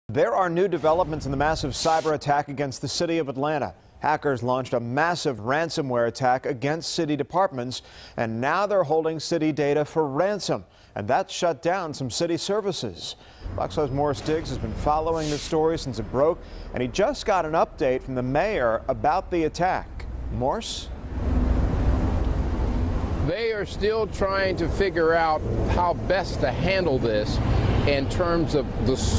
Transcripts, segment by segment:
There are new developments in the massive cyber attack against the city of Atlanta. Hackers launched a massive ransomware attack against city departments, and now they're holding city data for ransom. And that shut down some city services. Fox 5's Morris Diggs has been following this story since it broke, and he just got an update from the mayor about the attack. Morris? They are still trying to figure out how best to handle this in terms of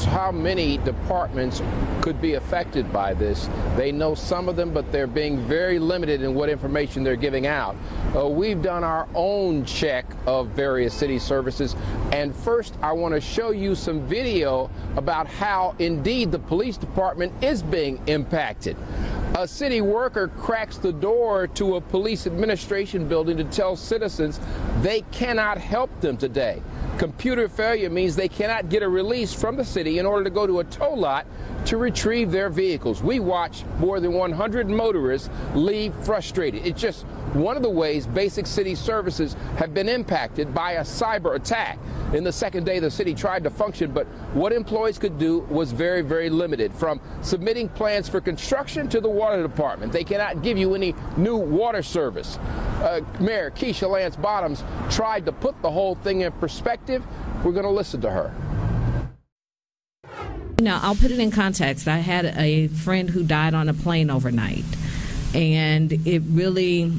how many departments could be affected by this. They know some of them, but they're being very limited in what information they're giving out. We've done our own check of various city services, and first I want to show you some video about how indeed the police department is being impacted. A city worker cracks the door to a police administration building to tell citizens they cannot help them today. Computer failure means they cannot get a release from the city in order to go to a tow lot to retrieve their vehicles. We watched more than 100 motorists leave frustrated. It's just one of the ways basic city services have been impacted by a cyber attack. In the second day, the city tried to function, but what employees could do was very, very limited. From submitting plans for construction to the water department, they cannot give you any new water service. Mayor Keisha Lance Bottoms tried to put the whole thing in perspective. We're going to listen to her. Now, I'll put it in context. I had a friend who died on a plane overnight, and it really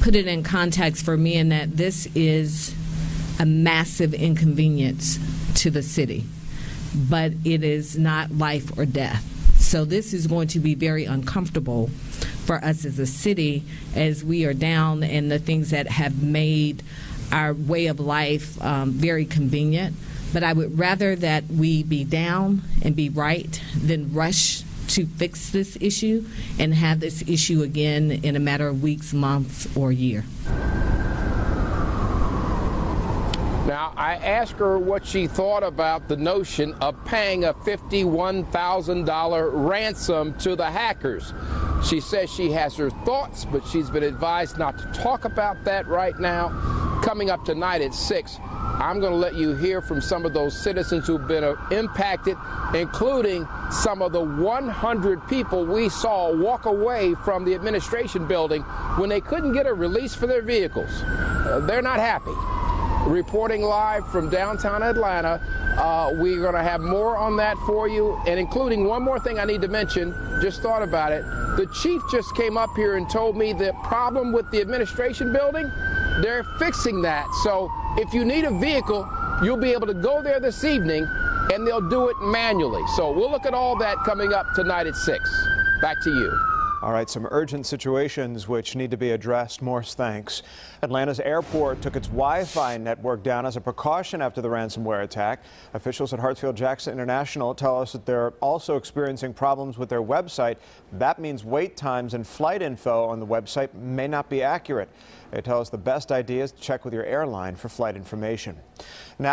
put it in context for me in that this is a massive inconvenience to the city, but it is not life or death. So this is going to be very uncomfortable for us as a city as we are down in the things that have made our way of life very convenient. But I would rather that we be down and be right than rush to fix this issue and have this issue again in a matter of weeks, months, or a year. Now, I asked her what she thought about the notion of paying a $51,000 ransom to the hackers. She says she has her thoughts, but she's been advised not to talk about that right now. Coming up tonight at 6, I'm going to let you hear from some of those citizens who've been impacted, including some of the 100 people we saw walk away from the administration building when they couldn't get a release for their vehicles. They're not happy. Reporting live from downtown Atlanta, we're going to have more on that for you, and including one more thing I need to mention. Just thought about it. The chief just came up here and told me the problem with the administration building, they're fixing that. So if you need a vehicle, you'll be able to go there this evening, and they'll do it manually. So we'll look at all that coming up tonight at 6. Back to you. All right, some urgent situations which need to be addressed. Morris, thanks. Atlanta's airport took its Wi-Fi network down as a precaution after the ransomware attack. Officials at Hartsfield-Jackson International tell us that they're also experiencing problems with their website. That means wait times and flight info on the website may not be accurate. They tell us the best idea is to check with your airline for flight information. Now